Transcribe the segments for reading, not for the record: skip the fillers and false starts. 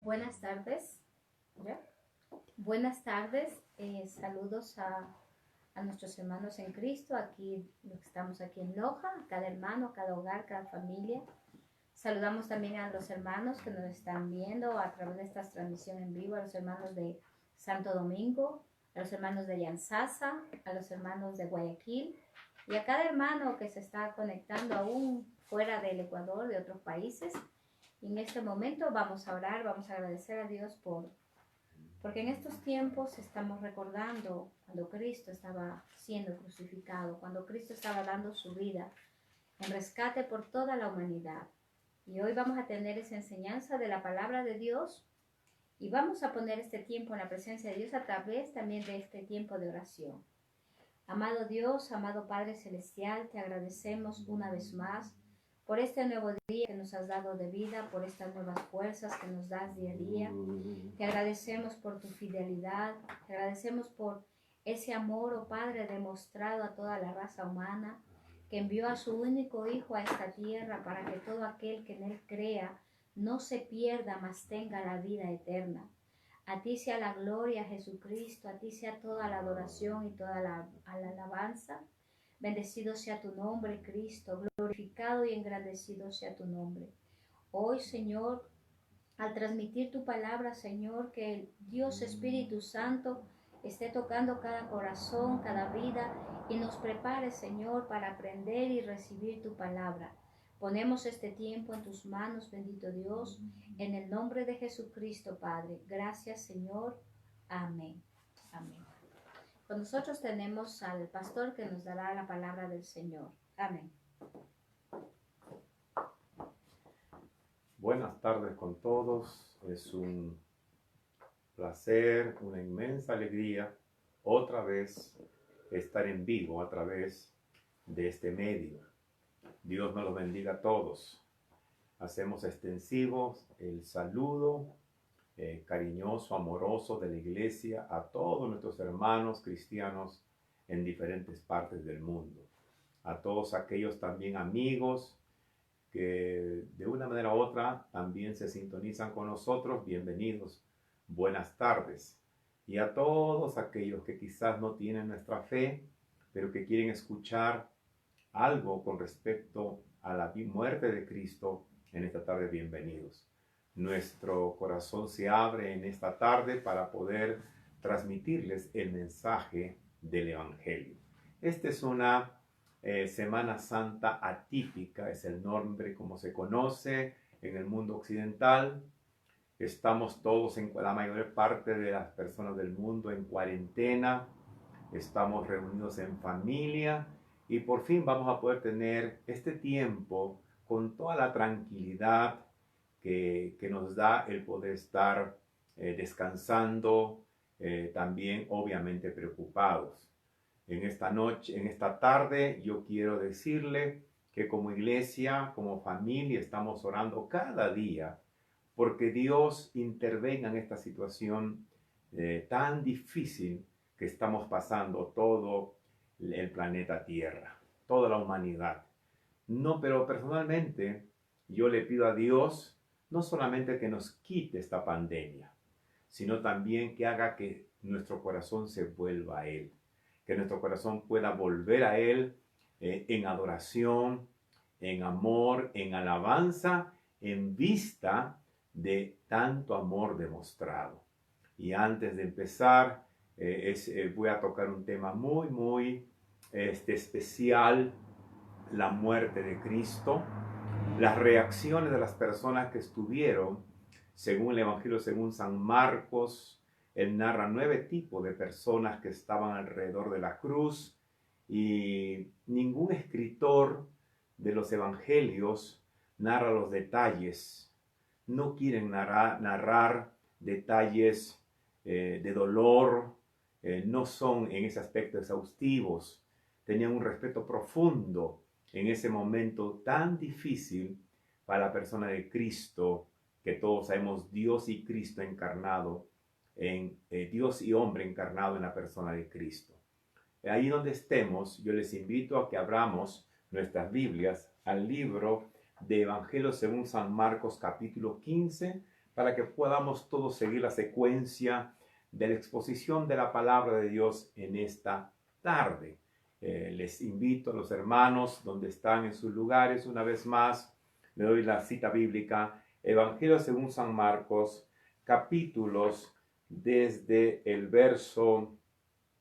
Buenas tardes. ¿Ya? Buenas tardes. Saludos a nuestros hermanos en Cristo, aquí los que estamos aquí en Loja, cada hermano, cada hogar, cada familia. Saludamos también a los hermanos que nos están viendo a través de esta transmisión en vivo, a los hermanos de Santo Domingo, a los hermanos de Yansasa, a los hermanos de Guayaquil y a cada hermano que se está conectando aún fuera del Ecuador, de otros países. Y en este momento vamos a orar, vamos a agradecer a Dios porque en estos tiempos estamos recordando cuando Cristo estaba siendo crucificado, cuando Cristo estaba dando su vida en rescate por toda la humanidad. Y hoy vamos a tener esa enseñanza de la palabra de Dios y vamos a poner este tiempo en la presencia de Dios a través también de este tiempo de oración. Amado Dios, amado Padre Celestial, te agradecemos una vez más por este nuevo día que nos has dado de vida, por estas nuevas fuerzas que nos das día a día. Te agradecemos por tu fidelidad, te agradecemos por ese amor, oh Padre, demostrado a toda la raza humana, que envió a su único Hijo a esta tierra para que todo aquel que en Él crea no se pierda, mas tenga la vida eterna. A ti sea la gloria, Jesucristo, a ti sea toda la adoración y toda la alabanza. Bendecido sea tu nombre, Cristo, glorificado y engrandecido sea tu nombre. Hoy, Señor, al transmitir tu palabra, Señor, que el Dios Espíritu Santo esté tocando cada corazón, cada vida y nos prepare, Señor, para aprender y recibir tu palabra. Ponemos este tiempo en tus manos, bendito Dios, en el nombre de Jesucristo, Padre. Gracias, Señor. Amén. Amén. Con nosotros tenemos al pastor que nos dará la palabra del Señor. Amén. Buenas tardes con todos. Es un placer, una inmensa alegría otra vez estar en vivo a través de este medio. Dios nos los bendiga a todos. Hacemos extensivos el saludo cariñoso, amoroso de la iglesia a todos nuestros hermanos cristianos en diferentes partes del mundo. A todos aquellos también amigos que de una manera u otra también se sintonizan con nosotros, bienvenidos, buenas tardes. Y a todos aquellos que quizás no tienen nuestra fe, pero que quieren escuchar algo con respecto a la muerte de Cristo, en esta tarde, bienvenidos. Nuestro corazón se abre en esta tarde para poder transmitirles el mensaje del Evangelio. Esta es una Semana Santa atípica, es el nombre como se conoce en el mundo occidental. Estamos todos, la mayor parte de las personas del mundo, en cuarentena. Estamos reunidos en familia y por fin vamos a poder tener este tiempo con toda la tranquilidad que nos da el poder estar descansando, también obviamente preocupados. En esta noche, en esta tarde, yo quiero decirle que como iglesia, como familia, estamos orando cada día porque Dios intervenga en esta situación tan difícil que estamos pasando todo el planeta Tierra, toda la humanidad. No, pero personalmente yo le pido a Dios no solamente que nos quite esta pandemia, sino también que haga que nuestro corazón se vuelva a Él, que nuestro corazón pueda volver a Él en adoración, en amor, en alabanza, en vista de tanto amor demostrado. Y antes de empezar, voy a tocar un tema muy especial, la muerte de Cristo, las reacciones de las personas que estuvieron, según el Evangelio, según San Marcos. Él narra 9 tipos de personas que estaban alrededor de la cruz y ningún escritor de los evangelios narra los detalles. No quieren narrar detalles de dolor, no son en ese aspecto exhaustivos. Tenían un respeto profundo en ese momento tan difícil para la persona de Cristo, que todos sabemos Dios y Cristo encarnado, Dios y hombre encarnado en la persona de Cristo. Ahí donde estemos, yo les invito a que abramos nuestras Biblias al libro de Evangelio según San Marcos capítulo 15 para que podamos todos seguir la secuencia de la exposición de la palabra de Dios en esta tarde. Les invito a los hermanos donde están en sus lugares, una vez más, le doy la cita bíblica, Evangelio según San Marcos, capítulos desde el verso,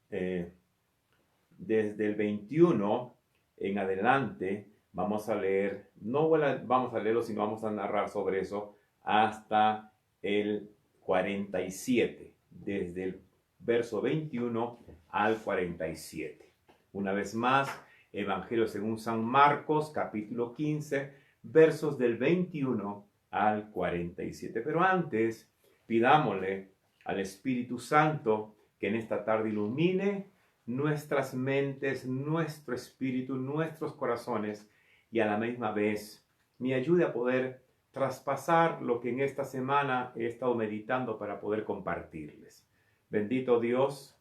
desde el 21 en adelante. Vamos a leer, vamos a leerlo, sino vamos a narrar sobre eso hasta el 47, desde el verso 21 al 47. Una vez más, Evangelio según San Marcos, capítulo 15, versos del 21 al 47. Pero antes, pidámosle al Espíritu Santo que en esta tarde ilumine nuestras mentes, nuestro espíritu, nuestros corazones, y a la misma vez me ayude a poder traspasar lo que en esta semana he estado meditando para poder compartirles. Bendito Dios,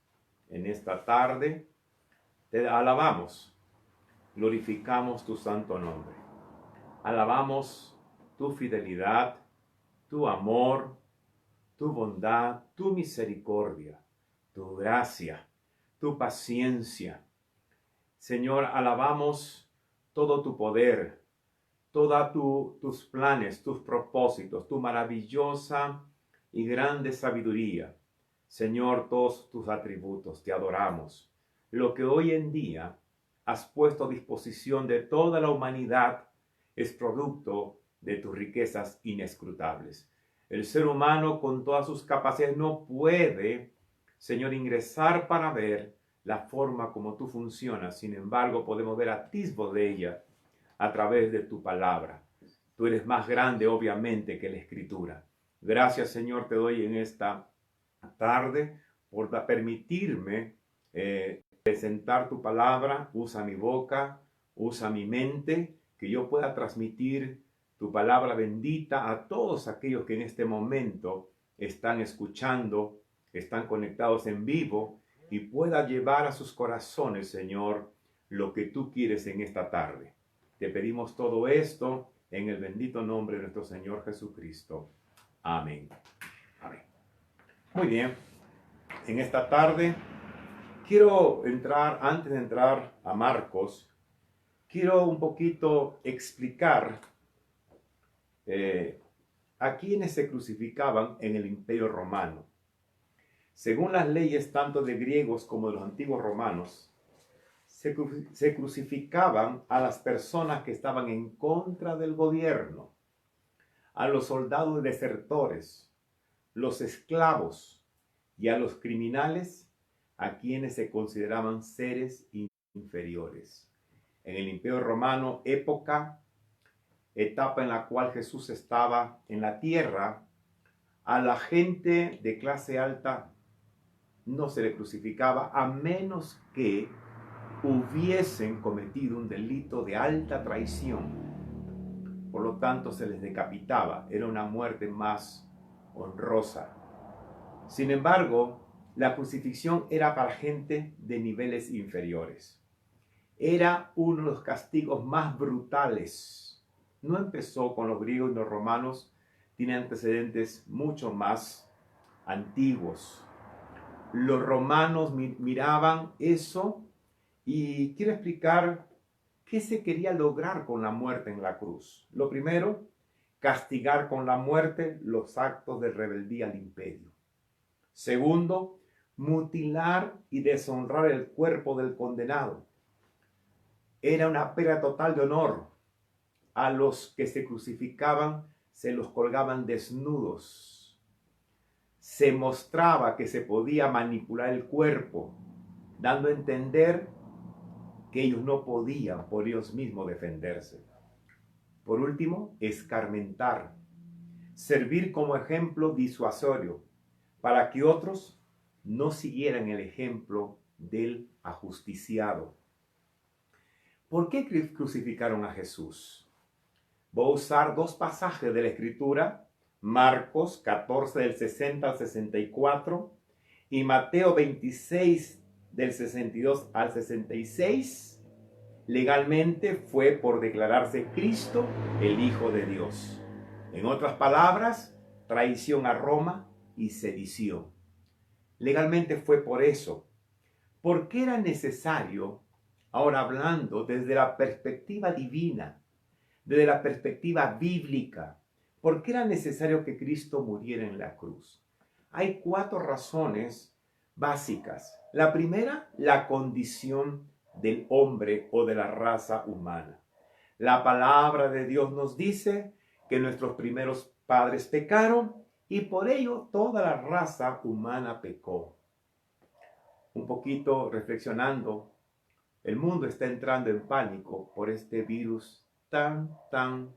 en esta tarde te alabamos, glorificamos tu santo nombre. Alabamos tu fidelidad, tu amor, tu bondad, tu misericordia, tu gracia, tu paciencia. Señor, alabamos todo tu poder, todos tus planes, tus propósitos, tu maravillosa y grande sabiduría. Señor, todos tus atributos, te adoramos. Lo que hoy en día has puesto a disposición de toda la humanidad es producto de tus riquezas inescrutables. El ser humano con todas sus capacidades no puede, Señor, ingresar para ver la forma como tú funcionas. Sin embargo, podemos ver atisbos de ella a través de tu palabra. Tú eres más grande, obviamente, que la Escritura. Gracias, Señor, te doy en esta tarde por permitirme presentar tu palabra. Usa mi boca, usa mi mente, que yo pueda transmitir tu palabra bendita a todos aquellos que en este momento están escuchando, están conectados en vivo, y pueda llevar a sus corazones, Señor, lo que tú quieres en esta tarde. Te pedimos todo esto en el bendito nombre de nuestro Señor Jesucristo. Amén. Amén. Muy bien. En esta tarde quiero antes de entrar a Marcos, quiero un poquito explicar a quienes se crucificaban en el Imperio Romano. Según las leyes tanto de griegos como de los antiguos romanos, se crucificaban a las personas que estaban en contra del gobierno, a los soldados desertores, los esclavos y a los criminales, a quienes se consideraban seres inferiores. En el Imperio Romano, etapa en la cual Jesús estaba en la tierra, a la gente de clase alta no se le crucificaba a menos que hubiesen cometido un delito de alta traición. Por lo tanto, se les decapitaba. Era una muerte más honrosa. Sin embargo, la crucifixión era para gente de niveles inferiores. Era uno de los castigos más brutales. No empezó con los griegos y los romanos, tiene antecedentes mucho más antiguos. Los romanos miraban eso y quiero explicar qué se quería lograr con la muerte en la cruz. Lo primero, castigar con la muerte los actos de rebeldía al imperio. Segundo, mutilar y deshonrar el cuerpo del condenado. Era una pérdida total de honor. A los que se crucificaban se los colgaban desnudos. Se mostraba que se podía manipular el cuerpo, dando a entender que ellos no podían por ellos mismos defenderse. Por último, escarmentar, servir como ejemplo disuasorio para que otros no siguieran el ejemplo del ajusticiado. ¿Por qué crucificaron a Jesús? Voy a usar dos pasajes de la Escritura, Marcos 14 del 60 al 64 y Mateo 26 del 62 al 66. Legalmente fue por declararse Cristo el Hijo de Dios. En otras palabras, traición a Roma y sedición. Legalmente fue por eso. ¿Por qué era necesario, ahora hablando desde la perspectiva divina, desde la perspectiva bíblica, por qué era necesario que Cristo muriera en la cruz? Hay 4 razones básicas. La primera, la condición del hombre o de la raza humana. La palabra de Dios nos dice que nuestros primeros padres pecaron y por ello toda la raza humana pecó. Un poquito reflexionando, el mundo está entrando en pánico por este virus tan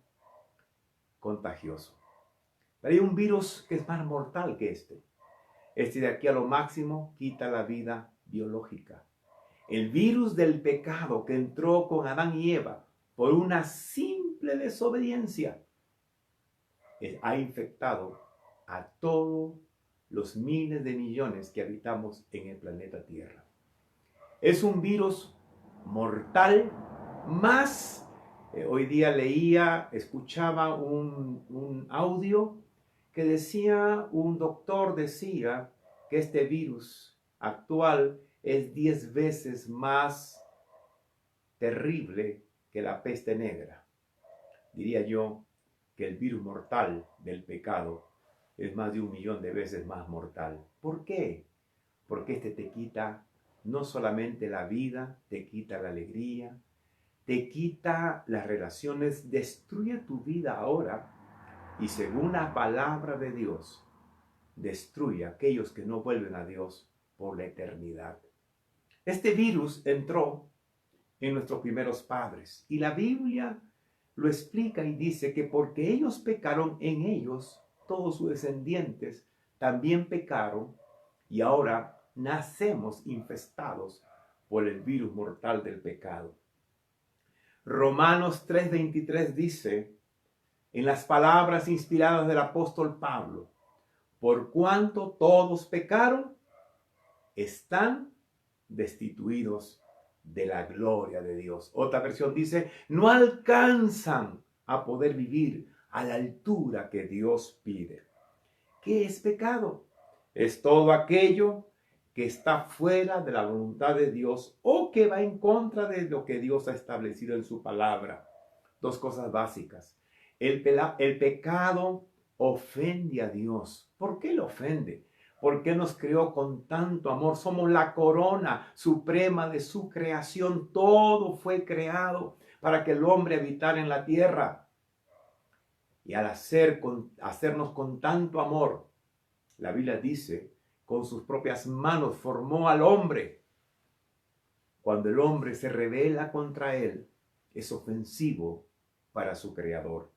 contagioso. Pero hay un virus que es más mortal que este. Este de aquí a lo máximo quita la vida biológica. El virus del pecado que entró con Adán y Eva por una simple desobediencia ha infectado a todos los miles de millones que habitamos en el planeta Tierra. Es un virus mortal, más hoy día escuchaba un audio que decía, un doctor decía que este virus actual es 10 veces más terrible que la peste negra. Diría yo que el virus mortal del pecado es más de 1 millón de veces más mortal. ¿Por qué? Porque este te quita no solamente la vida, te quita la alegría, te quita las relaciones, destruye tu vida ahora y según la palabra de Dios, destruye a aquellos que no vuelven a Dios por la eternidad. Este virus entró en nuestros primeros padres y la Biblia lo explica y dice que porque ellos pecaron, en ellos todos sus descendientes también pecaron y ahora nacemos infestados por el virus mortal del pecado. Romanos 3:23 dice, en las palabras inspiradas del apóstol Pablo, por cuanto todos pecaron, están destituidos de la gloria de Dios. Otra versión dice, no alcanzan a poder vivir a la altura que Dios pide. ¿Qué es pecado? Es todo aquello que está fuera de la voluntad de Dios o que va en contra de lo que Dios ha establecido en su palabra. 2 cosas básicas. El pecado ofende a Dios. ¿Por qué lo ofende? Porque nos creó con tanto amor. Somos la corona suprema de su creación. Todo fue creado para que el hombre habitara en la tierra. Y al hacernos con tanto amor, la Biblia dice, con sus propias manos formó al hombre. Cuando el hombre se rebela contra él, es ofensivo para su creador.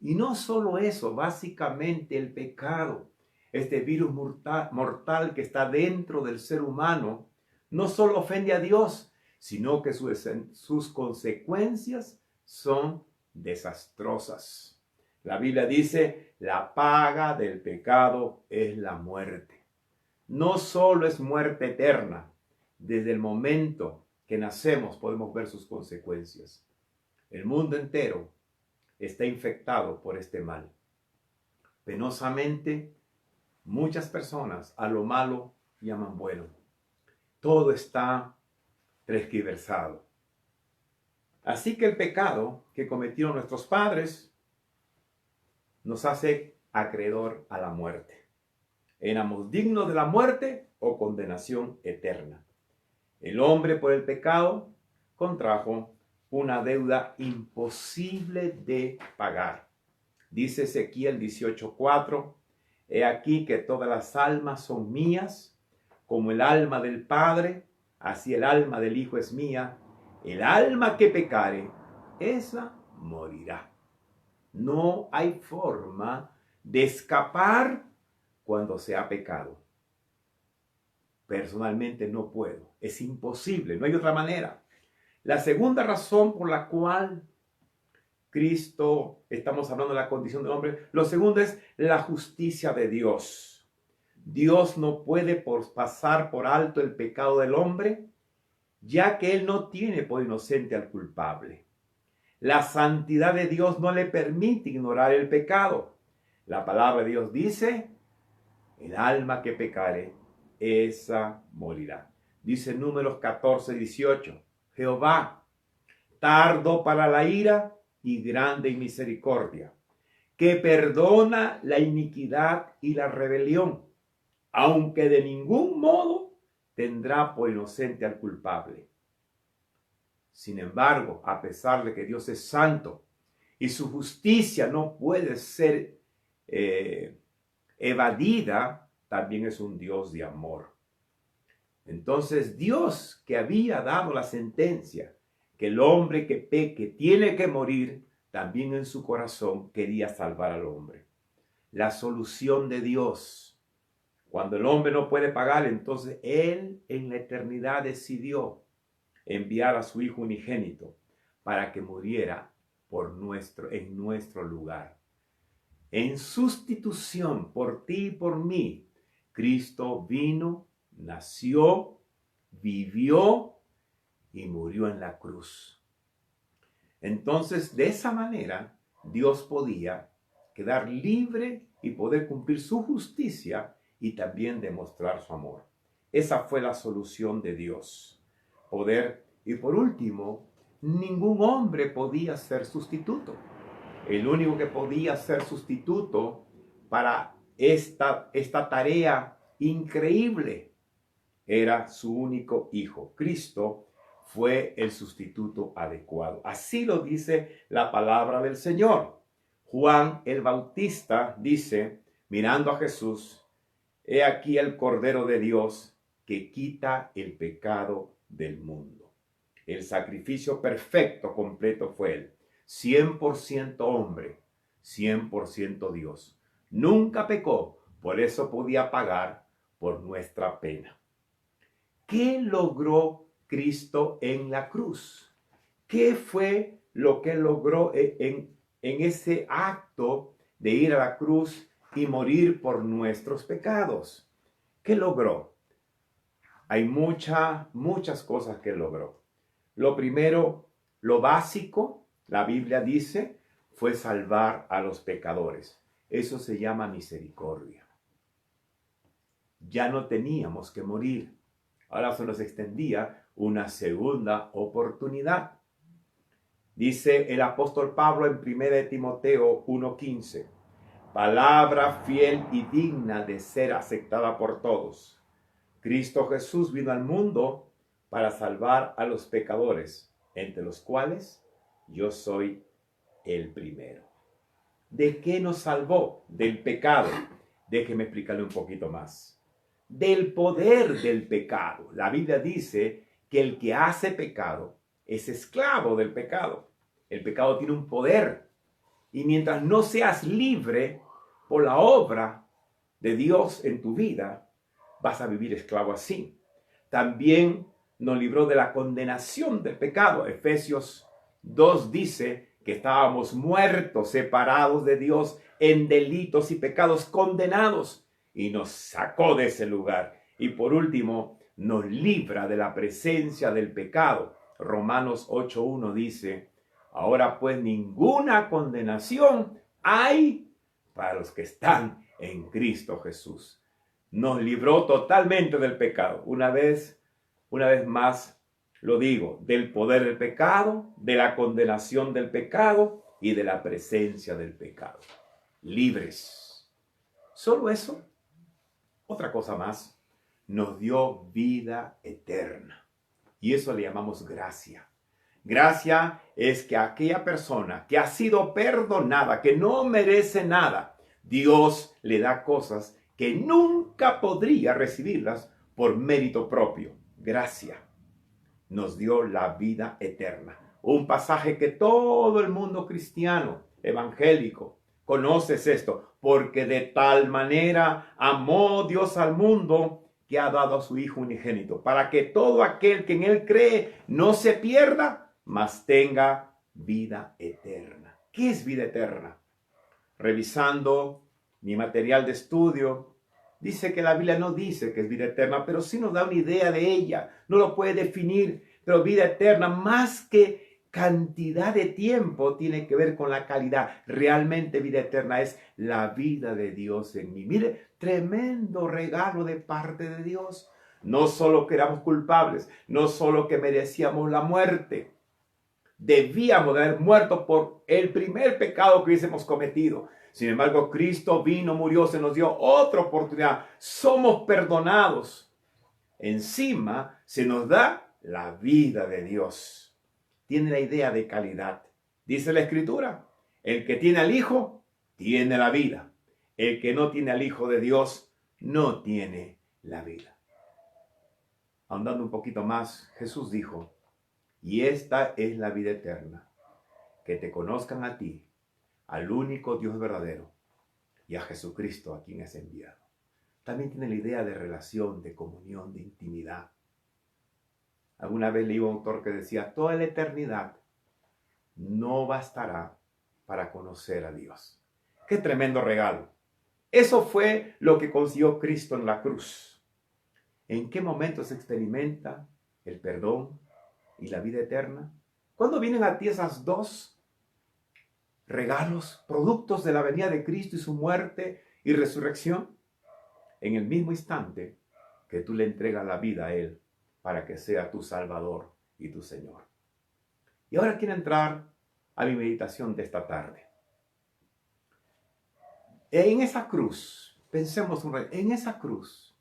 Y no solo eso, básicamente el pecado, este virus mortal que está dentro del ser humano, no solo ofende a Dios, sino que sus consecuencias son desastrosas. La Biblia dice, la paga del pecado es la muerte. No solo es muerte eterna, desde el momento que nacemos podemos ver sus consecuencias. El mundo entero está infectado por este mal. Penosamente, muchas personas a lo malo llaman bueno. Todo está tergiversado. Así que el pecado que cometieron nuestros padres nos hace acreedor a la muerte. Éramos dignos de la muerte o condenación eterna. El hombre por el pecado contrajo una deuda imposible de pagar. Dice Ezequiel 18:4, he aquí que todas las almas son mías, como el alma del Padre, así el alma del Hijo es mía. El alma que pecare, esa morirá. No hay forma de escapar cuando se ha pecado. Personalmente no puedo, es imposible, no hay otra manera. La segunda razón por la cual Cristo, estamos hablando de la condición del hombre, lo segundo es la justicia de Dios. Dios no puede pasar por alto el pecado del hombre, ya que Él no tiene por inocente al culpable. La santidad de Dios no le permite ignorar el pecado. La palabra de Dios dice, el alma que pecare, esa morirá. Dice Números 14:18, Jehová, tardo para la ira y grande en misericordia, que perdona la iniquidad y la rebelión, aunque de ningún modo tendrá por inocente al culpable. Sin embargo, a pesar de que Dios es santo y su justicia no puede ser evadida, también es un Dios de amor. Entonces Dios, que había dado la sentencia que el hombre que peque tiene que morir, también en su corazón quería salvar al hombre. La solución de Dios, cuando el hombre no puede pagar, entonces Él en la eternidad decidió enviar a su Hijo unigénito para que muriera en nuestro lugar. En sustitución por ti y por mí, Cristo vino, nació, vivió y murió en la cruz. Entonces, de esa manera, Dios podía quedar libre y poder cumplir su justicia y también demostrar su amor. Esa fue la solución de Dios. Y por último, ningún hombre podía ser sustituto. El único que podía ser sustituto para esta tarea increíble era su único Hijo. Cristo fue el sustituto adecuado. Así lo dice la palabra del Señor. Juan el Bautista dice, mirando a Jesús, he aquí el Cordero de Dios que quita el pecado del mundo. El sacrificio perfecto, completo fue Él. 100% hombre, 100% Dios. Nunca pecó, por eso podía pagar por nuestra pena. ¿Qué logró Cristo en la cruz? ¿Qué fue lo que logró en ese acto de ir a la cruz y morir por nuestros pecados? ¿Qué logró? Hay muchas cosas que logró. Lo primero, lo básico, la Biblia dice, fue salvar a los pecadores. Eso se llama misericordia. Ya no teníamos que morir. Ahora se nos extendía una segunda oportunidad. Dice el apóstol Pablo en 1 Timoteo 1:15, palabra fiel y digna de ser aceptada por todos. Cristo Jesús vino al mundo para salvar a los pecadores, entre los cuales yo soy el primero. ¿De qué nos salvó? Del pecado. Déjeme explicarle un poquito más. Del poder del pecado. La Biblia dice que el que hace pecado es esclavo del pecado. El pecado tiene un poder. Y mientras no seas libre por la obra de Dios en tu vida, vas a vivir esclavo así. También nos libró de la condenación del pecado. Efesios 2 dice que estábamos muertos, separados de Dios en delitos y pecados, condenados, y nos sacó de ese lugar. Y por último, nos libra de la presencia del pecado. Romanos 8:1 dice, ahora pues ninguna condenación hay para los que están en Cristo Jesús. Nos libró totalmente del pecado. Una vez más lo digo, del poder del pecado, de la condenación del pecado y de la presencia del pecado. Libres. Solo eso. Otra cosa más, nos dio vida eterna. Y eso le llamamos gracia. Gracia es que aquella persona que ha sido perdonada, que no merece nada, Dios le da cosas que nunca podría recibirlas por mérito propio. Gracia. Nos dio la vida eterna. Un pasaje que todo el mundo cristiano, evangélico, conoces esto, porque de tal manera amó Dios al mundo que ha dado a su Hijo unigénito, para que todo aquel que en Él cree no se pierda, mas tenga vida eterna. ¿Qué es vida eterna? Revisando mi material de estudio, dice que la Biblia no dice que es vida eterna, pero sí nos da una idea de ella. No lo puede definir, pero vida eterna, más que cantidad de tiempo tiene que ver con la calidad. Realmente vida eterna es la vida de Dios en mí. Mire, tremendo regalo de parte de Dios. No solo que éramos culpables, no solo que merecíamos la muerte. Debíamos de haber muerto por el primer pecado que hubiésemos cometido. Sin embargo, Cristo vino, murió, se nos dio otra oportunidad. Somos perdonados. Encima se nos da la vida de Dios. Tiene la idea de calidad. Dice la Escritura, el que tiene al Hijo, tiene la vida. El que no tiene al Hijo de Dios, no tiene la vida. Ahondando un poquito más, Jesús dijo, y esta es la vida eterna, que te conozcan a ti, al único Dios verdadero, y a Jesucristo a quien has enviado. También tiene la idea de relación, de comunión, de intimidad. Alguna vez leí un autor que decía, toda la eternidad no bastará para conocer a Dios. ¡Qué tremendo regalo! Eso fue lo que consiguió Cristo en la cruz. ¿En qué momento se experimenta el perdón y la vida eterna? ¿Cuándo vienen a ti esas dos regalos, productos de la venida de Cristo y su muerte y resurrección? En el mismo instante que tú le entregas la vida a Él para que sea tu Salvador y tu Señor. Y ahora quiero entrar a mi meditación de esta tarde. En esa cruz, pensemos un rato, en esa cruz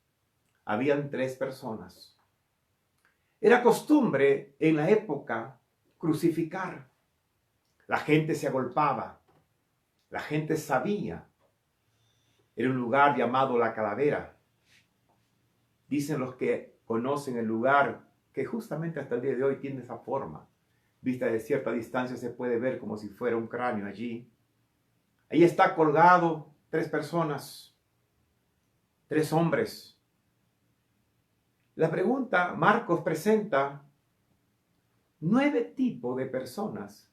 habían 3 personas. Era costumbre en la época crucificar. La gente se agolpaba, la gente sabía. Era un lugar llamado La Calavera. Dicen los que conocen el lugar que justamente hasta el día de hoy tiene esa forma. Vista de cierta distancia se puede ver como si fuera un cráneo allí. Ahí está colgado 3 personas, 3 hombres. La pregunta, Marcos presenta 9 tipos de personas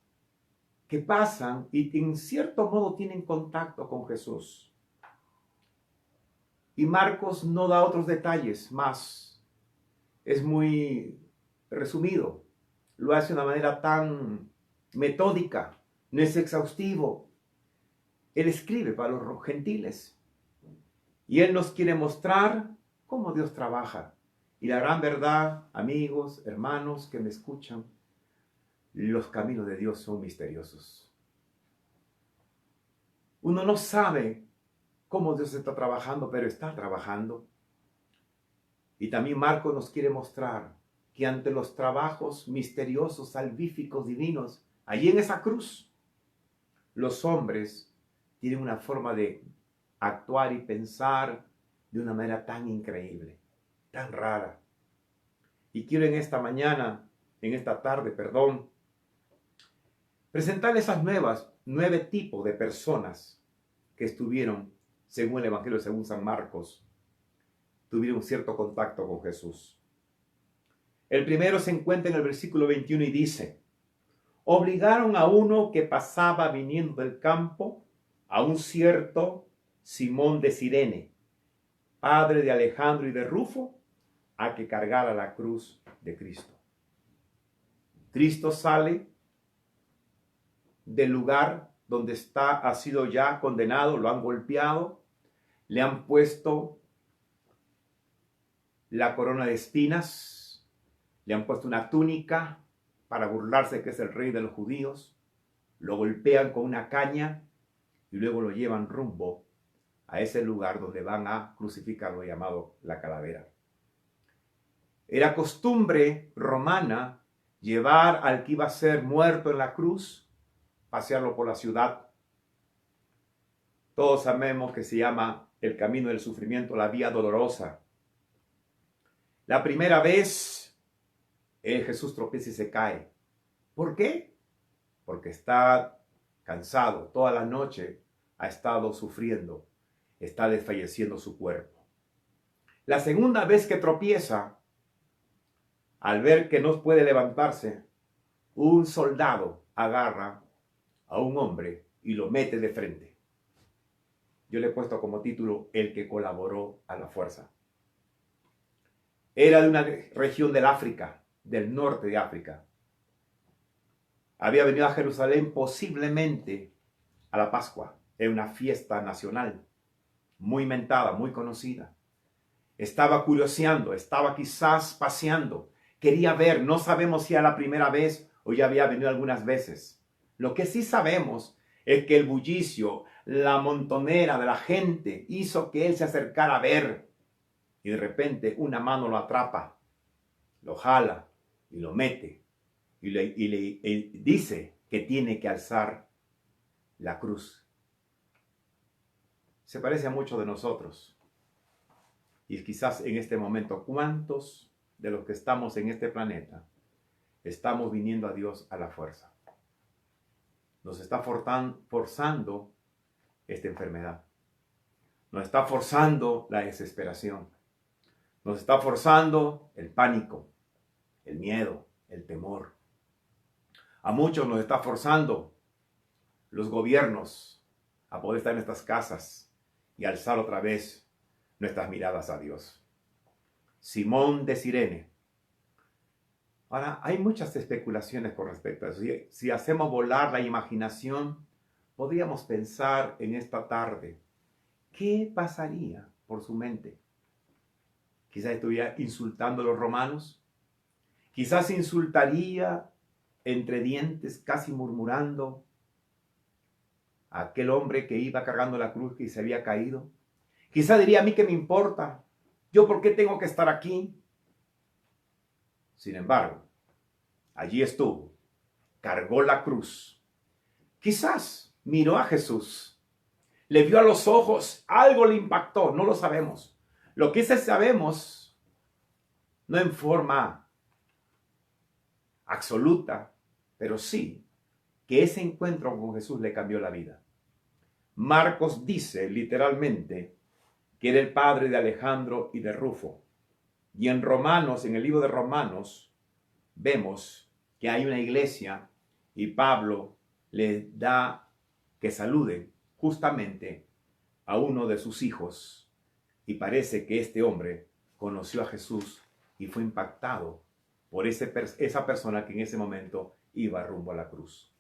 que pasan y en cierto modo tienen contacto con Jesús. Y Marcos no da otros detalles más. Es muy resumido. Lo hace de una manera tan metódica. No es exhaustivo. Él escribe para los gentiles. Y Él nos quiere mostrar cómo Dios trabaja. Y la gran verdad, amigos, hermanos que me escuchan, los caminos de Dios son misteriosos. Uno no sabe cómo Dios está trabajando, pero está trabajando. Y también Marcos nos quiere mostrar que ante los trabajos misteriosos, salvíficos, divinos, allí en esa cruz, los hombres tienen una forma de actuar y pensar de una manera tan increíble, tan rara. Y quiero en esta mañana, en esta tarde, presentarles esas 9 tipos de personas que estuvieron, según el Evangelio, según San Marcos, tuvieron cierto contacto con Jesús. El primero se encuentra en el versículo 21 y dice, obligaron a uno que pasaba viniendo del campo, a un cierto Simón de Cirene, padre de Alejandro y de Rufo, a que cargara la cruz de Cristo. Cristo sale del lugar donde ha sido ya condenado, lo han golpeado, le han puesto la corona de espinas, le han puesto una túnica para burlarse que es el rey de los judíos, lo golpean con una caña y luego lo llevan rumbo a ese lugar donde van a crucificarlo, llamado La Calavera. Era costumbre romana llevar al que iba a ser muerto en la cruz, pasearlo por la ciudad. Todos sabemos que se llama el camino del sufrimiento, la vía dolorosa. La primera vez, Jesús tropieza y se cae. ¿Por qué? Porque está cansado. Toda la noche ha estado sufriendo. Está desfalleciendo su cuerpo. La segunda vez que tropieza, al ver que no puede levantarse, un soldado agarra a un hombre y lo mete de frente. Yo le he puesto como título, el que colaboró a la fuerza. Era de una región del África, del norte de África. Había venido a Jerusalén posiblemente a la Pascua. Era una fiesta nacional, muy mentada, muy conocida. Estaba curioseando, estaba quizás paseando. Quería ver, no sabemos si era la primera vez o ya había venido algunas veces. Lo que sí sabemos es que el bullicio, la montonera de la gente hizo que él se acercara a ver. Y de repente una mano lo atrapa, lo jala y lo mete. Y le dice que tiene que alzar la cruz. Se parece a muchos de nosotros. Y quizás en este momento, ¿cuántos de los que estamos en este planeta estamos viniendo a Dios a la fuerza? Nos está forzando esta enfermedad. Nos está forzando la desesperación. Nos está forzando el pánico, el miedo, el temor. A muchos nos está forzando los gobiernos a poder estar en estas casas y alzar otra vez nuestras miradas a Dios. Simón de Cirene. Ahora, hay muchas especulaciones con respecto a eso. Si hacemos volar la imaginación, podríamos pensar en esta tarde, ¿qué pasaría por su mente? Quizás estuviera insultando a los romanos. Quizás insultaría entre dientes, casi murmurando, a aquel hombre que iba cargando la cruz y se había caído. Quizás diría, a mí qué me importa, yo por qué tengo que estar aquí. Sin embargo, allí estuvo, cargó la cruz. Quizás miró a Jesús, le vio a los ojos, algo le impactó, no lo sabemos. Lo que sí sabemos, no en forma absoluta, pero sí que ese encuentro con Jesús le cambió la vida. Marcos dice literalmente que era el padre de Alejandro y de Rufo. Y en Romanos, en el libro de Romanos, vemos que hay una iglesia y Pablo le da que saluden justamente a uno de sus hijos. Y parece que este hombre conoció a Jesús y fue impactado por esa persona que en ese momento iba rumbo a la cruz.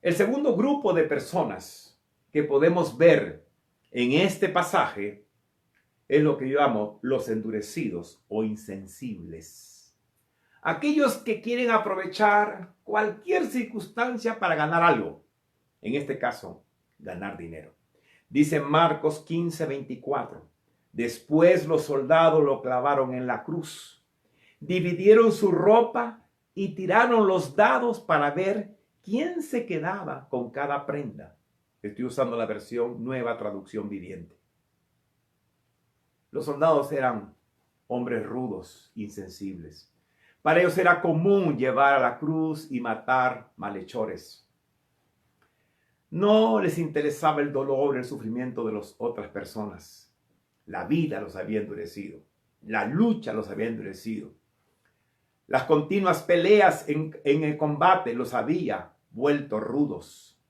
El segundo grupo de personas que podemos ver en este pasaje es lo que yo llamo los endurecidos o insensibles. Aquellos que quieren aprovechar cualquier circunstancia para ganar algo. En este caso, ganar dinero. Dice Marcos 15:24. Después los soldados lo clavaron en la cruz. Dividieron su ropa y tiraron los dados para ver quién se quedaba con cada prenda. Estoy usando la versión Nueva Traducción Viviente. Los soldados eran hombres rudos, insensibles. Para ellos era común llevar a la cruz y matar malhechores. No les interesaba el dolor, el sufrimiento de las otras personas. La vida los había endurecido. La lucha los había endurecido. Las continuas peleas en el combate los había vuelto rudos.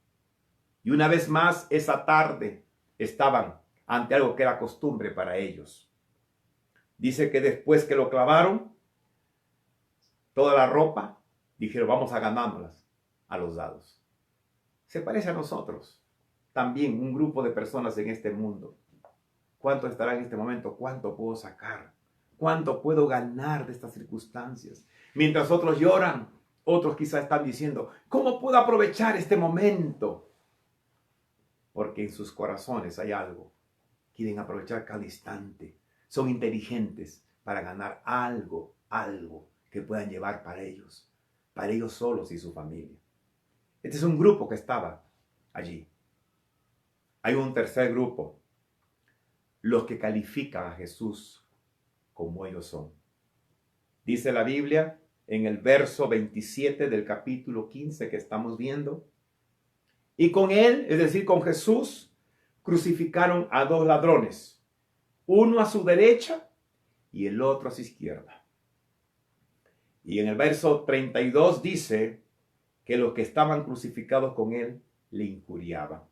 Y una vez más, esa tarde estaban ante algo que era costumbre para ellos. Dice que después que lo clavaron, toda la ropa, dijeron, vamos a ganárnoslas a los dados. Se parece a nosotros. También un grupo de personas en este mundo. ¿Cuánto estará en este momento? ¿Cuánto puedo sacar? ¿Cuánto puedo ganar de estas circunstancias? Mientras otros lloran, otros quizás están diciendo, ¿cómo puedo aprovechar este momento? Porque en sus corazones hay algo. Quieren aprovechar cada instante. Son inteligentes para ganar algo que puedan llevar para ellos solos y su familia. Este es un grupo que estaba allí. Hay un tercer grupo, los que califican a Jesús como ellos son. Dice la Biblia en el verso 27 del capítulo 15 que estamos viendo, y con él, es decir, con Jesús, crucificaron a dos ladrones, uno a su derecha y el otro a su izquierda. Y en el verso 32 dice que los que estaban crucificados con él le injuriaban.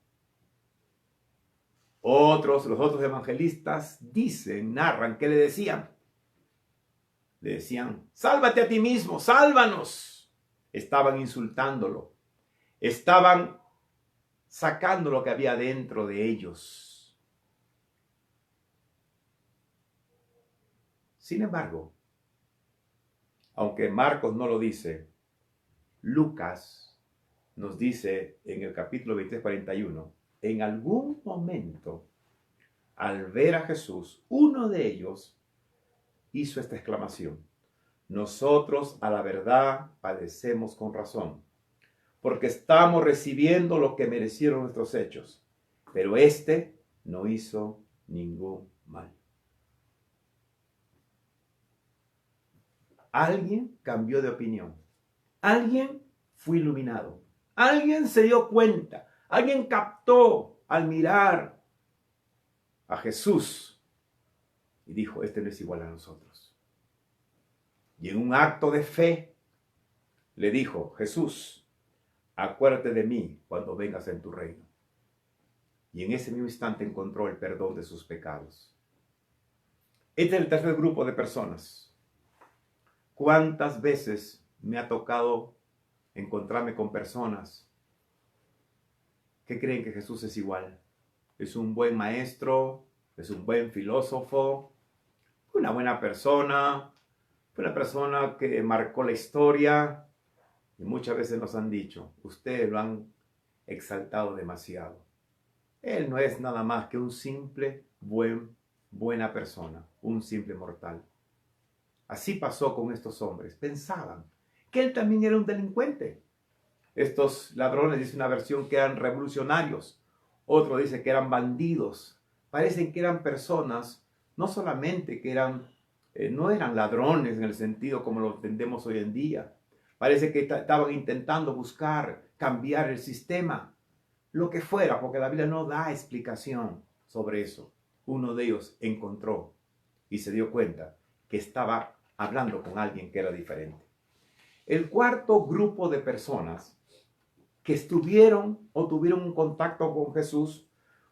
Los otros evangelistas narran que le decían, sálvate a ti mismo, sálvanos. Estaban insultándolo, Estaban sacando lo que había dentro de ellos. Sin embargo, aunque Marcos no lo dice, Lucas nos dice en el capítulo 23:41, en algún momento, al ver a Jesús, uno de ellos hizo esta exclamación: nosotros a la verdad padecemos con razón, porque estamos recibiendo lo que merecieron nuestros hechos, pero este no hizo ningún mal. Alguien cambió de opinión, alguien fue iluminado, alguien se dio cuenta, alguien captó al mirar a Jesús y dijo: este no es igual a nosotros. Y en un acto de fe le dijo: Jesús, acuérdate de mí cuando vengas en tu reino. Y en ese mismo instante encontró el perdón de sus pecados. Este es el tercer grupo de personas. ¿Cuántas veces me ha tocado encontrarme con personas que creen que Jesús es igual? Es un buen maestro, es un buen filósofo, una buena persona, fue una persona que marcó la historia. Y muchas veces nos han dicho: ustedes lo han exaltado demasiado. Él no es nada más que un simple, buena persona, un simple mortal. Así pasó con estos hombres. Pensaban que él también era un delincuente. Estos ladrones, dice una versión, que eran revolucionarios. Otro dice que eran bandidos. Parecen que eran personas, no solamente que no eran ladrones en el sentido como lo entendemos hoy en día. Parece que estaban intentando buscar cambiar el sistema, lo que fuera, porque la Biblia no da explicación sobre eso. Uno de ellos encontró y se dio cuenta que estaba hablando con alguien que era diferente. El cuarto grupo de personas que estuvieron o tuvieron un contacto con Jesús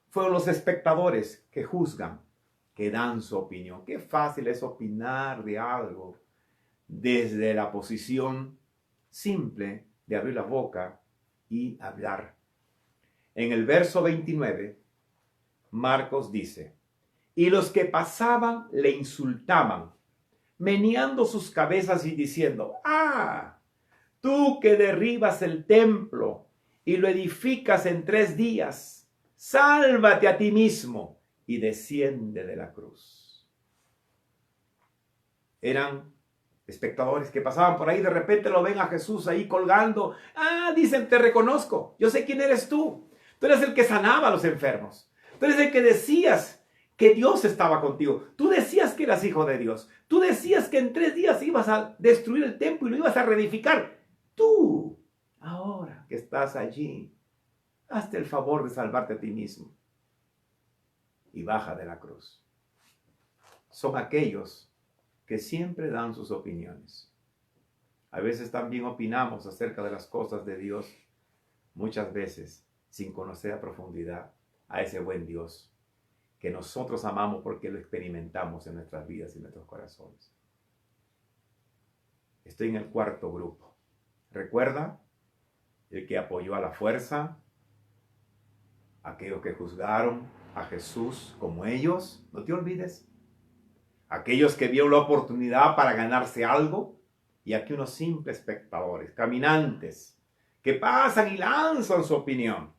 fueron los espectadores que juzgan, que dan su opinión. Qué fácil es opinar de algo desde la posición simple de abrir la boca y hablar. En el verso 29, Marcos dice: y los que pasaban le insultaban, meneando sus cabezas y diciendo: ¡ah! Tú que derribas el templo y lo edificas en 3 días, sálvate a ti mismo y desciende de la cruz. Eran espectadores que pasaban por ahí, de repente lo ven a Jesús ahí colgando. Ah, dicen: te reconozco, yo sé quién eres tú. Tú eres el que sanaba a los enfermos. Tú eres el que decías que Dios estaba contigo. Tú decías que eras hijo de Dios. Tú decías que en 3 días ibas a destruir el templo y lo ibas a reedificar. Tú, ahora que estás allí, hazte el favor de salvarte a ti mismo y baja de la cruz. Son aquellos que siempre dan sus opiniones. A veces también opinamos acerca de las cosas de Dios, muchas veces sin conocer a profundidad a ese buen Dios que nosotros amamos porque lo experimentamos en nuestras vidas y en nuestros corazones. Estoy en el cuarto grupo. Recuerda, el que apoyó a la fuerza, aquellos que juzgaron a Jesús como ellos, no te olvides. Aquellos que vieron la oportunidad para ganarse algo, y aquí unos simples espectadores, caminantes, que pasan y lanzan su opinión.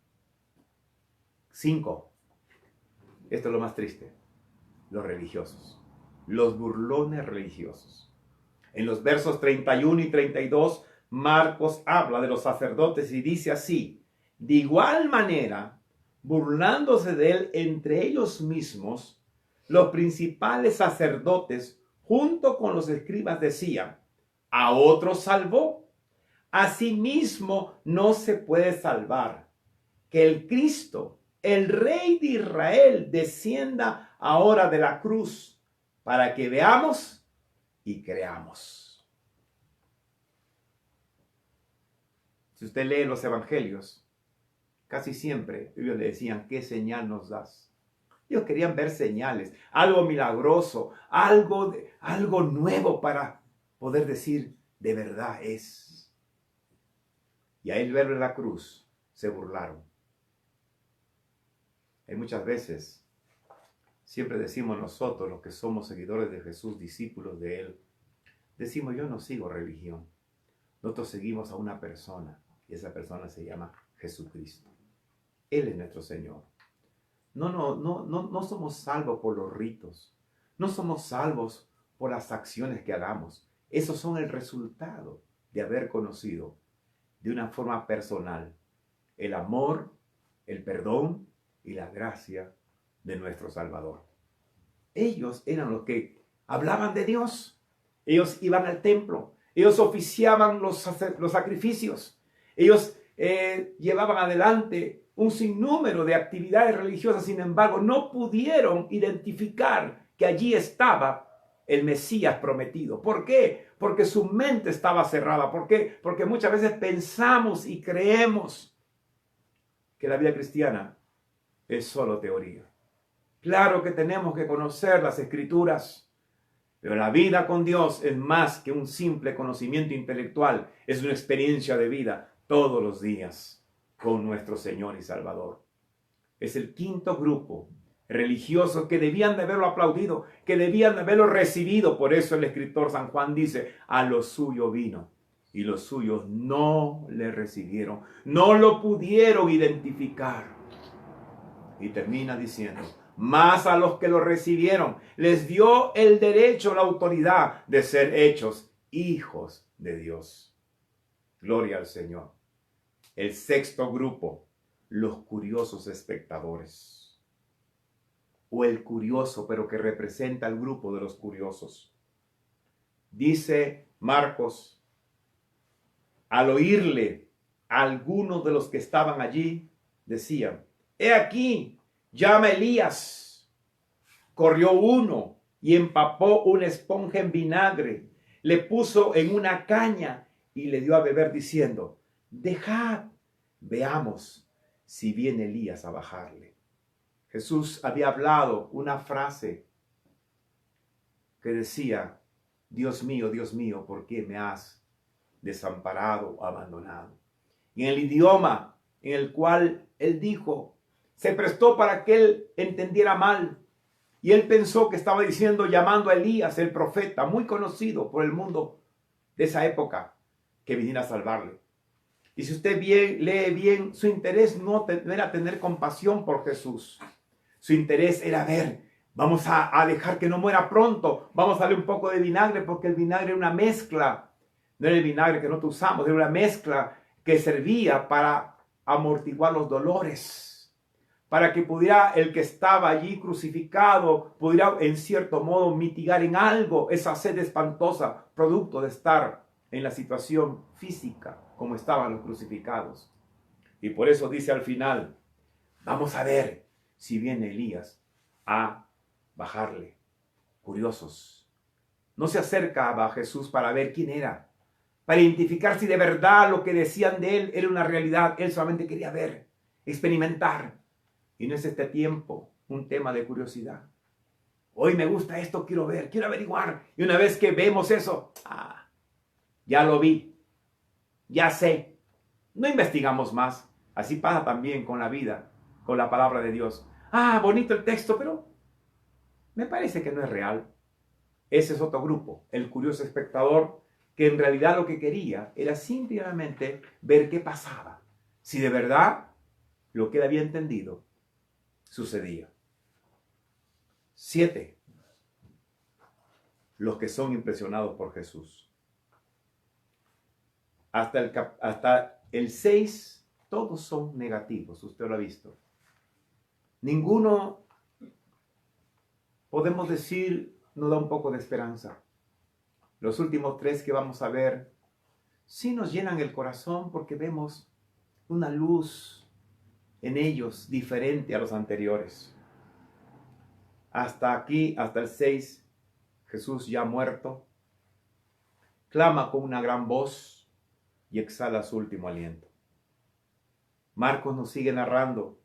5. Esto es lo más triste. Los religiosos. Los burlones religiosos. En los versos 31 y 32, Marcos habla de los sacerdotes y dice así: de igual manera, burlándose de él entre ellos mismos, los principales sacerdotes, junto con los escribas, decían: a otro salvó, a sí mismo no se puede salvar. Que el Cristo, el Rey de Israel, descienda ahora de la cruz para que veamos y creamos. Si usted lee los evangelios, casi siempre ellos le decían: ¿qué señal nos das? Ellos querían ver señales, algo milagroso, algo nuevo para poder decir: de verdad es. Y a él verlo en la cruz, se burlaron. Hay muchas veces, siempre decimos nosotros, los que somos seguidores de Jesús, discípulos de Él, decimos, yo no sigo religión. Nosotros seguimos a una persona, y esa persona se llama Jesucristo. Él es nuestro Señor. No somos salvos por los ritos. No somos salvos por las acciones que hagamos. Esos son el resultado de haber conocido de una forma personal el amor, el perdón y la gracia de nuestro Salvador. Ellos eran los que hablaban de Dios. Ellos iban al templo. Ellos oficiaban los sacrificios. Ellos llevaban adelante un sinnúmero de actividades religiosas. Sin embargo, no pudieron identificar que allí estaba el Mesías prometido. ¿Por qué? Porque su mente estaba cerrada. ¿Por qué? Porque muchas veces pensamos y creemos que la vida cristiana es solo teoría. Claro que tenemos que conocer las Escrituras, pero la vida con Dios es más que un simple conocimiento intelectual, es una experiencia de vida todos los días con nuestro Señor y Salvador. Es el quinto grupo religioso que debían de haberlo aplaudido, que debían de haberlo recibido. Por eso el escritor San Juan dice, a lo suyo vino y los suyos no le recibieron, no lo pudieron identificar. Y termina diciendo, más a los que lo recibieron, les dio el derecho, la autoridad de ser hechos hijos de Dios. Gloria al Señor. El sexto grupo, los curiosos espectadores. O el curioso, pero que representa al grupo de los curiosos. Dice Marcos, al oírle a algunos de los que estaban allí, decían, he aquí, llama Elías. Corrió uno y empapó una esponja en vinagre, le puso en una caña y le dio a beber diciendo, dejad, veamos si viene Elías a bajarle. Jesús había hablado una frase que decía, Dios mío, ¿por qué me has desamparado o abandonado? Y en el idioma en el cual él dijo, se prestó para que él entendiera mal. Y él pensó que estaba diciendo, llamando a Elías, el profeta, muy conocido por el mundo de esa época, que viniera a salvarle. Y si usted lee bien, su interés no era tener compasión por Jesús. Su interés era ver, vamos a dejar que no muera pronto, vamos a darle un poco de vinagre, porque el vinagre era una mezcla. No era el vinagre que nosotros usamos, era una mezcla que servía para amortiguar los dolores, para que pudiera el que estaba allí crucificado, pudiera en cierto modo mitigar en algo esa sed espantosa, producto de estar en la situación física como estaban los crucificados. Y por eso dice al final, vamos a ver si viene Elías a bajarle. Curiosos. No se acerca a Jesús para ver quién era, para identificar si de verdad lo que decían de él era una realidad. Él solamente quería ver, experimentar. Y no es este tiempo un tema de curiosidad. Hoy me gusta esto, quiero ver, quiero averiguar. Y una vez que vemos eso, ya lo vi, ya sé. No investigamos más. Así pasa también con la vida, con la palabra de Dios. Bonito el texto, pero me parece que no es real. Ese es otro grupo, el curioso espectador, que en realidad lo que quería era simplemente ver qué pasaba. Si de verdad lo que él había entendido sucedía. 7. Los que son impresionados por Jesús. Hasta el 6, todos son negativos, usted lo ha visto. Ninguno, podemos decir, nos da un poco de esperanza. Los últimos 3 que vamos a ver, sí nos llenan el corazón porque vemos una luz en ellos diferente a los anteriores. Hasta aquí, hasta el 6, Jesús ya muerto, clama con una gran voz y exhala su último aliento. Marcos nos sigue narrando,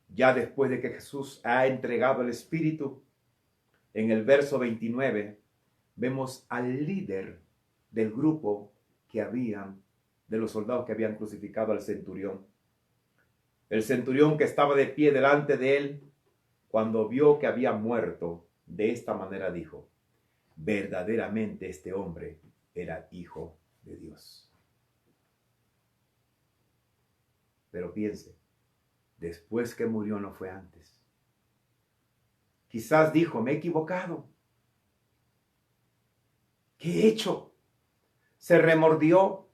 ya después de que Jesús ha entregado el Espíritu, en el verso 29, vemos al líder del grupo que habían de los soldados que habían crucificado al centurión. El centurión que estaba de pie delante de él, cuando vio que había muerto, de esta manera dijo: verdaderamente este hombre era hijo de Dios. Pero piense, después que murió no fue antes. Quizás dijo: me he equivocado. ¿Qué he hecho? Se remordió.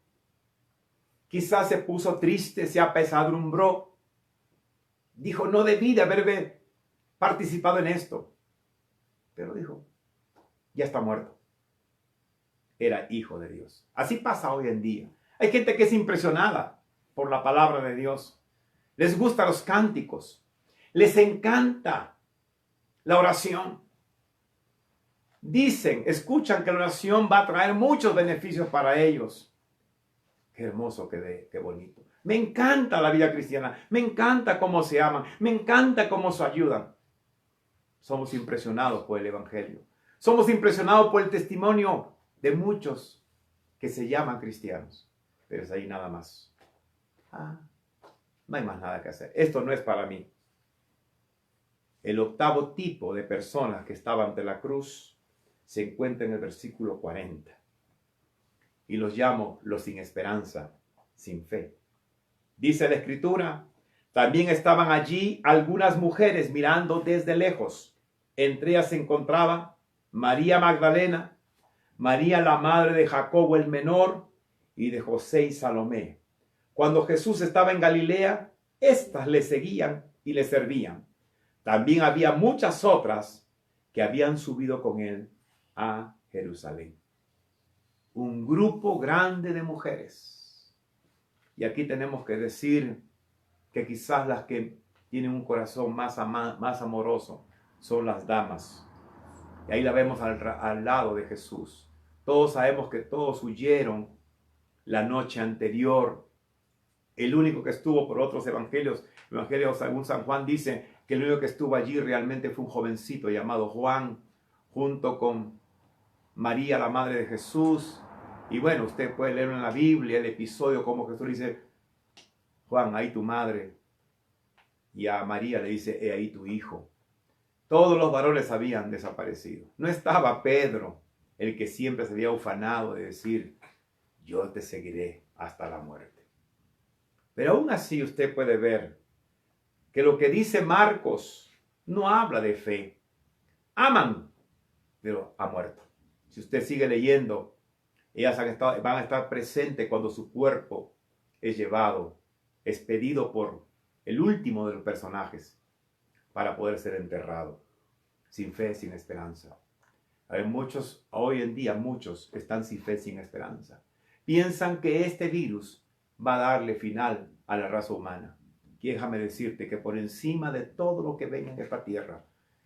Quizás se puso triste, se apesadumbró. Dijo: no debí de haber participado en esto. Pero dijo: ya está muerto. Era hijo de Dios. Así pasa hoy en día. Hay gente que es impresionada por la palabra de Dios. Les gustan los cánticos. Les encanta la oración. Dicen, escuchan que la oración va a traer muchos beneficios para ellos. Qué hermoso, qué bonito. Me encanta la vida cristiana. Me encanta cómo se aman. Me encanta cómo se ayudan. Somos impresionados por el Evangelio. Somos impresionados por el testimonio de muchos que se llaman cristianos. Pero es ahí nada más. No hay más nada que hacer. Esto no es para mí. El octavo tipo de personas que estaba ante la cruz se encuentra en el versículo 40. Y los llamo los sin esperanza, sin fe. Dice la Escritura: también estaban allí algunas mujeres mirando desde lejos. Entre ellas se encontraba María Magdalena, María la madre de Jacobo el menor y de José y Salomé. Cuando Jesús estaba en Galilea, éstas le seguían y le servían. También había muchas otras que habían subido con él a Jerusalén. Un grupo grande de mujeres. Y aquí tenemos que decir que quizás las que tienen un corazón más amoroso son las damas. Y ahí la vemos al lado de Jesús. Todos sabemos que todos huyeron la noche anterior. El único que estuvo, por otros evangelios según San Juan dice que el único que estuvo allí realmente fue un jovencito llamado Juan, junto con María, la madre de Jesús. Y bueno, usted puede leer en la Biblia el episodio como Jesús dice: Juan, ahí tu madre. Y a María le dice: he ahí tu hijo. Todos los varones habían desaparecido. No estaba Pedro, el que siempre se había ufanado de decir: yo te seguiré hasta la muerte. Pero aún así usted puede ver que lo que dice Marcos no habla de fe. Aman, pero ha muerto. Si usted sigue leyendo, ellas van a estar presentes cuando su cuerpo es llevado, expedido por el último de los personajes para poder ser enterrado. Sin fe, sin esperanza. Hay muchos, hoy en día muchos están sin fe, sin esperanza. Piensan que este virus va a darle final a la raza humana. Y déjame decirte que por encima de todo lo que venga en esta tierra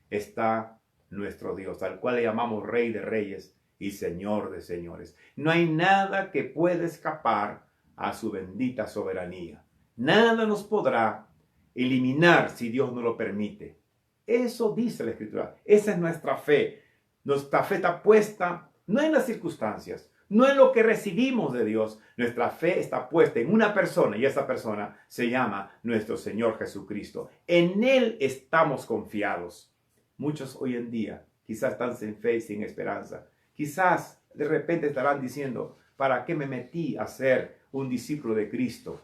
está nuestro Dios, al cual le llamamos Rey de Reyes y Señor de Señores. No hay nada que pueda escapar a su bendita soberanía. Nada nos podrá eliminar si Dios no lo permite. Eso dice la Escritura. Esa es nuestra fe. Nuestra fe está puesta no en las circunstancias, no en lo que recibimos de Dios. Nuestra fe está puesta en una persona y esa persona se llama nuestro Señor Jesucristo. En Él estamos confiados. Muchos hoy en día quizás están sin fe y sin esperanza. Quizás de repente estarán diciendo: ¿para qué me metí a ser un discípulo de Cristo?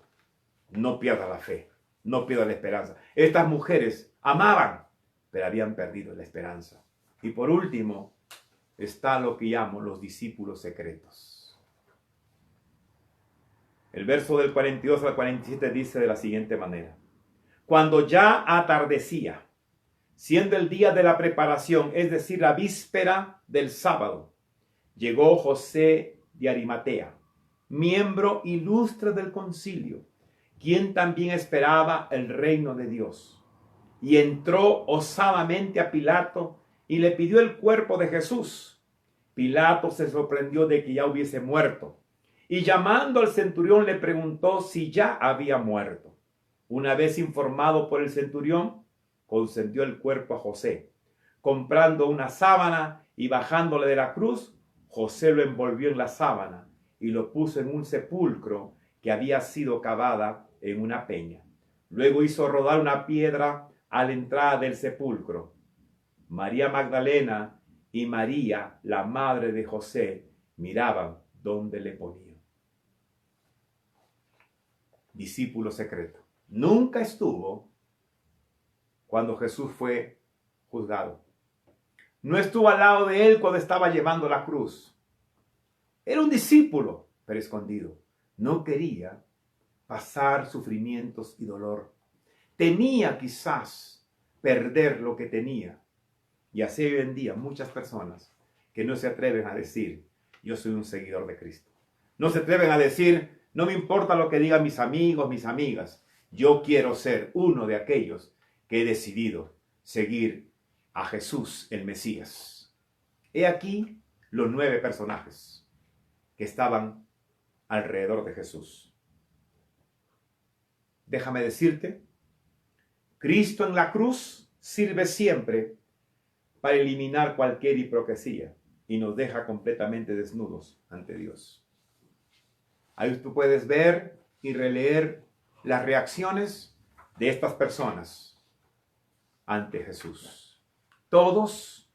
No pierda la fe, no pierda la esperanza. Estas mujeres amaban, pero habían perdido la esperanza. Y por último, está lo que llamo los discípulos secretos. El verso del 42 al 47 dice de la siguiente manera: cuando ya atardecía, siendo el día de la preparación, es decir, la víspera del sábado, llegó José de Arimatea, miembro ilustre del concilio, quien también esperaba el reino de Dios. Y entró osadamente a Pilato y le pidió el cuerpo de Jesús. Pilato se sorprendió de que ya hubiese muerto, y llamando al centurión le preguntó si ya había muerto. Una vez informado por el centurión, consentió el cuerpo a José. Comprando una sábana y bajándole de la cruz, José lo envolvió en la sábana y lo puso en un sepulcro que había sido cavada en una peña. Luego hizo rodar una piedra a la entrada del sepulcro. María Magdalena y María, la madre de José, miraban dónde le ponían. Discípulo secreto. Nunca estuvo cuando Jesús fue juzgado. No estuvo al lado de él cuando estaba llevando la cruz. Era un discípulo, pero escondido. No quería pasar sufrimientos y dolor. Temía quizás perder lo que tenía. Y así hoy en día muchas personas que no se atreven a decir, yo soy un seguidor de Cristo. No se atreven a decir, no me importa lo que digan mis amigos, mis amigas. Yo quiero ser uno de aquellos que he decidido seguir a Jesús el Mesías. He aquí los 9 personajes que estaban alrededor de Jesús. Déjame decirte, Cristo en la cruz sirve siempre para eliminar cualquier hipocresía y nos deja completamente desnudos ante Dios. Ahí tú puedes ver y releer las reacciones de estas personas ante Jesús. Todos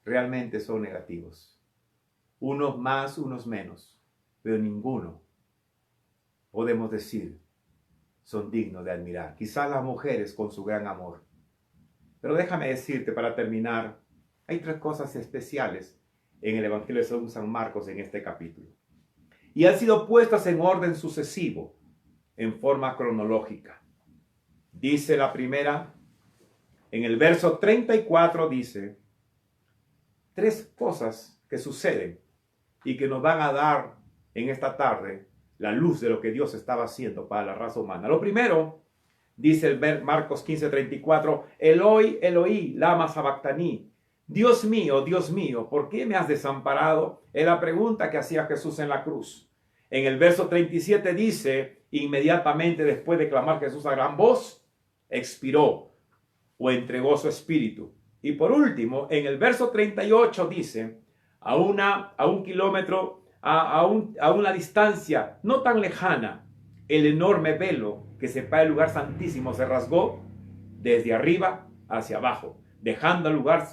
realmente son negativos. Unos más, unos menos, pero ninguno, podemos decir, son dignos de admirar. Quizás las mujeres con su gran amor. Pero déjame decirte para terminar, hay 3 cosas especiales en el Evangelio según San Marcos en este capítulo. Y han sido puestas en orden sucesivo, en forma cronológica. Dice la primera, en el verso 34 dice, 3 cosas que suceden y que nos van a dar en esta tarde la luz de lo que Dios estaba haciendo para la raza humana. Lo primero, dice el Marcos 15:34, Eloi, Eloi, lama sabactani. Dios mío, ¿por qué me has desamparado? Es la pregunta que hacía Jesús en la cruz. En el verso 37 dice, inmediatamente después de clamar Jesús a gran voz, expiró o entregó su espíritu. Y por último, en el verso 38 dice, a un kilómetro, a una distancia no tan lejana, el enorme velo que separa el lugar santísimo se rasgó desde arriba hacia abajo, dejando el lugar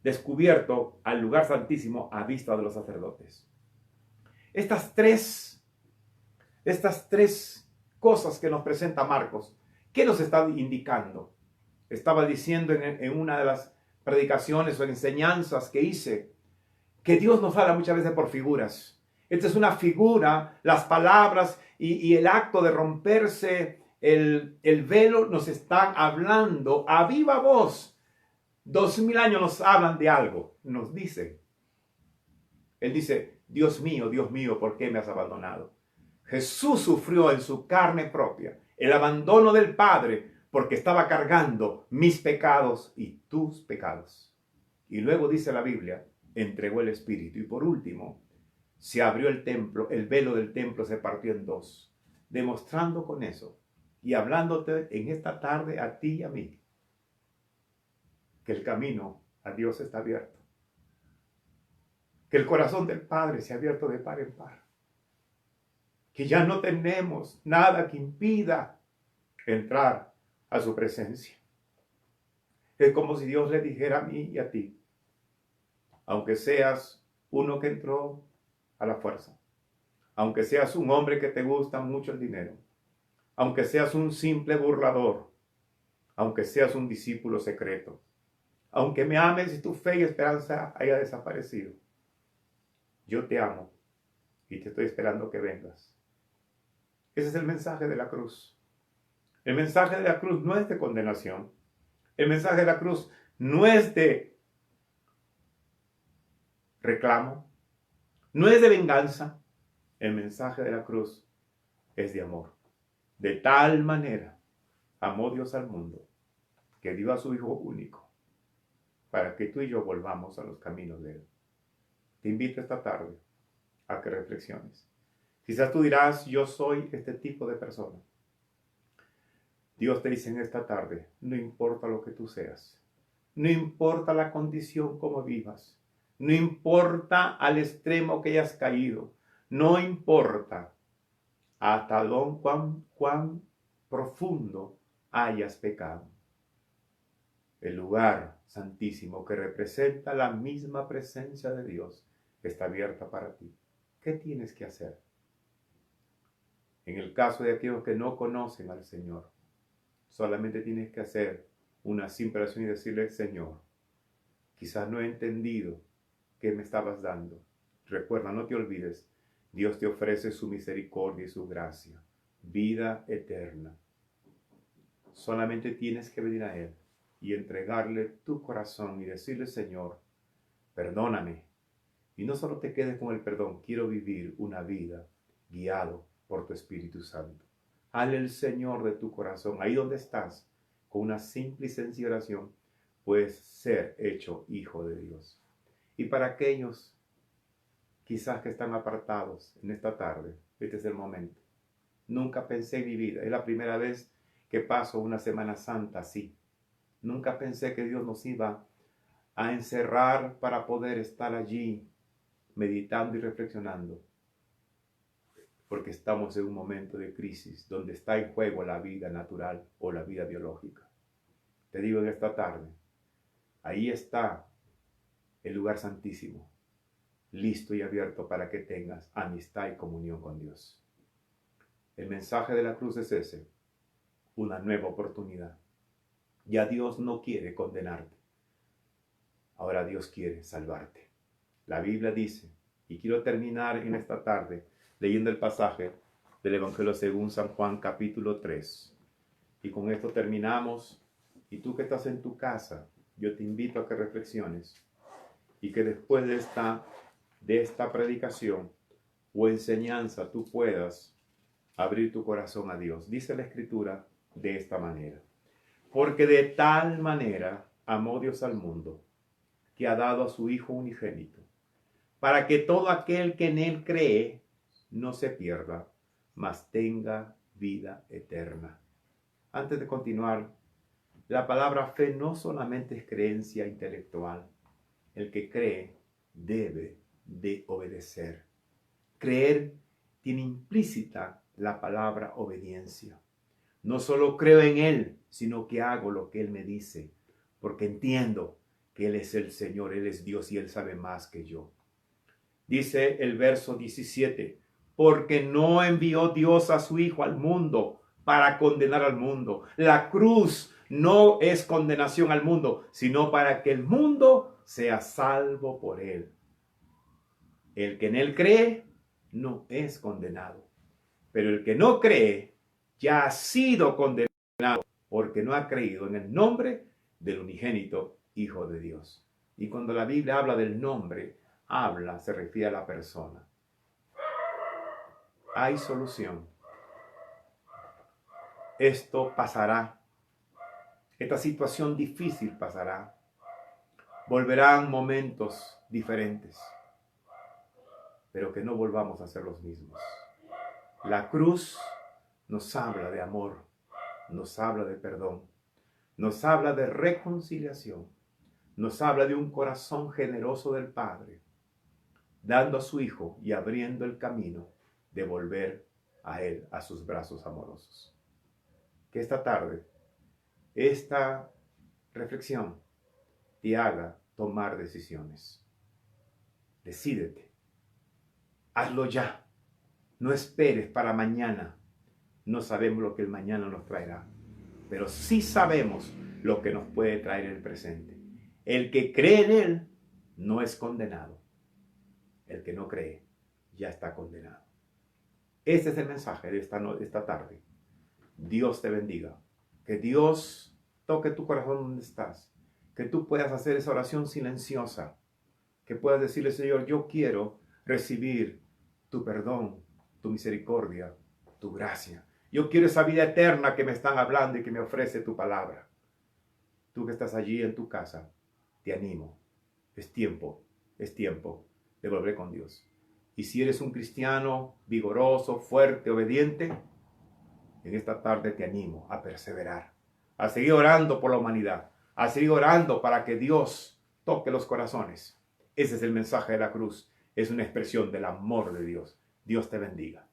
descubierto al lugar santísimo a vista de los sacerdotes. Estas tres cosas que nos presenta Marcos, ¿qué nos está indicando? Estaba diciendo en una de las predicaciones o enseñanzas que hice, que Dios nos habla muchas veces por figuras. Esta es una figura, las palabras y el acto de romperse el velo nos están hablando a viva voz. 2000 años nos hablan de algo, nos dicen. Él dice, Dios mío, ¿por qué me has abandonado? Jesús sufrió en su carne propia el abandono del Padre porque estaba cargando mis pecados y tus pecados. Y luego dice la Biblia, entregó el Espíritu. Y por último, se abrió el templo, el velo del templo se partió en 2, demostrando con eso y hablándote en esta tarde a ti y a mí, que el camino a Dios está abierto, que el corazón del Padre se ha abierto de par en par, que ya no tenemos nada que impida entrar a su presencia. Es como si Dios le dijera a mí y a ti, aunque seas uno que entró a la fuerza, aunque seas un hombre que te gusta mucho el dinero, aunque seas un simple burlador, aunque seas un discípulo secreto, aunque me ames y tu fe y esperanza haya desaparecido, yo te amo y te estoy esperando que vengas. Ese es el mensaje de la cruz. El mensaje de la cruz no es de condenación. El mensaje de la cruz no es de reclamo, no es de venganza. El mensaje de la cruz es de amor. De tal manera amó Dios al mundo que dio a su Hijo único para que tú y yo volvamos a los caminos de Él. Te invito esta tarde a que reflexiones. Quizás tú dirás, yo soy este tipo de persona. Dios te dice en esta tarde, no importa lo que tú seas, no importa la condición como vivas, no importa al extremo que hayas caído, no importa hasta cuán profundo hayas pecado. El lugar santísimo que representa la misma presencia de Dios está abierta para ti. ¿Qué tienes que hacer? En el caso de aquellos que no conocen al Señor, solamente tienes que hacer una simple oración y decirle: Señor, quizás no he entendido qué me estabas dando. Recuerda, no te olvides, Dios te ofrece su misericordia y su gracia, vida eterna. Solamente tienes que venir a Él y entregarle tu corazón y decirle: Señor, perdóname. Y no solo te quedes con el perdón, quiero vivir una vida guiado por tu Espíritu Santo. Hazle el Señor de tu corazón. Ahí donde estás, con una simple y sencilla oración, puedes ser hecho hijo de Dios. Y para aquellos quizás que están apartados en esta tarde, este es el momento. Nunca pensé en mi vida, es la primera vez que paso una Semana Santa así. Nunca pensé que Dios nos iba a encerrar para poder estar allí meditando y reflexionando, porque estamos en un momento de crisis donde está en juego la vida natural o la vida biológica. Te digo en esta tarde, ahí está el lugar santísimo, listo y abierto para que tengas amistad y comunión con Dios. El mensaje de la cruz es ese: una nueva oportunidad. Ya Dios no quiere condenarte, ahora Dios quiere salvarte. La Biblia dice, y quiero terminar en esta tarde leyendo el pasaje del Evangelio según San Juan capítulo 3. Y con esto terminamos. Y tú que estás en tu casa, yo te invito a que reflexiones y que después de esta predicación o enseñanza tú puedas abrir tu corazón a Dios. Dice la Escritura de esta manera: porque de tal manera amó Dios al mundo, que ha dado a su Hijo unigénito, para que todo aquel que en Él cree no se pierda, mas tenga vida eterna. Antes de continuar, la palabra fe no solamente es creencia intelectual. El que cree debe de obedecer. Creer tiene implícita la palabra obediencia. No solo creo en Él, sino que hago lo que Él me dice, porque entiendo que Él es el Señor, Él es Dios y Él sabe más que yo. Dice el verso 17, porque no envió Dios a su Hijo al mundo para condenar al mundo. La cruz no es condenación al mundo, sino para que el mundo sea salvo por Él. El que en Él cree no es condenado, pero el que no cree ya ha sido condenado porque no ha creído en el nombre del unigénito Hijo de Dios. Y cuando la Biblia habla del nombre, se refiere a la persona. Hay solución. Esto pasará. Esta situación difícil pasará. Volverán momentos diferentes, pero que no volvamos a ser los mismos. La cruz nos habla de amor, nos habla de perdón, nos habla de reconciliación, nos habla de un corazón generoso del Padre, dando a su Hijo y abriendo el camino de volver a Él, a sus brazos amorosos. Que esta tarde, esta reflexión te haga tomar decisiones. Decídete. Hazlo ya. No esperes para mañana. No sabemos lo que el mañana nos traerá, pero sí sabemos lo que nos puede traer el presente. El que cree en Él no es condenado. El que no cree ya está condenado. Este es el mensaje de esta tarde. Dios te bendiga. Que Dios toque tu corazón donde estás. Que tú puedas hacer esa oración silenciosa. Que puedas decirle: Señor, yo quiero recibir tu perdón, tu misericordia, tu gracia. Yo quiero esa vida eterna que me están hablando y que me ofrece tu palabra. Tú que estás allí en tu casa, te animo. Es tiempo de volver con Dios. Y si eres un cristiano vigoroso, fuerte, obediente, en esta tarde te animo a perseverar, a seguir orando por la humanidad, a seguir orando para que Dios toque los corazones. Ese es el mensaje de la cruz. Es una expresión del amor de Dios. Dios te bendiga.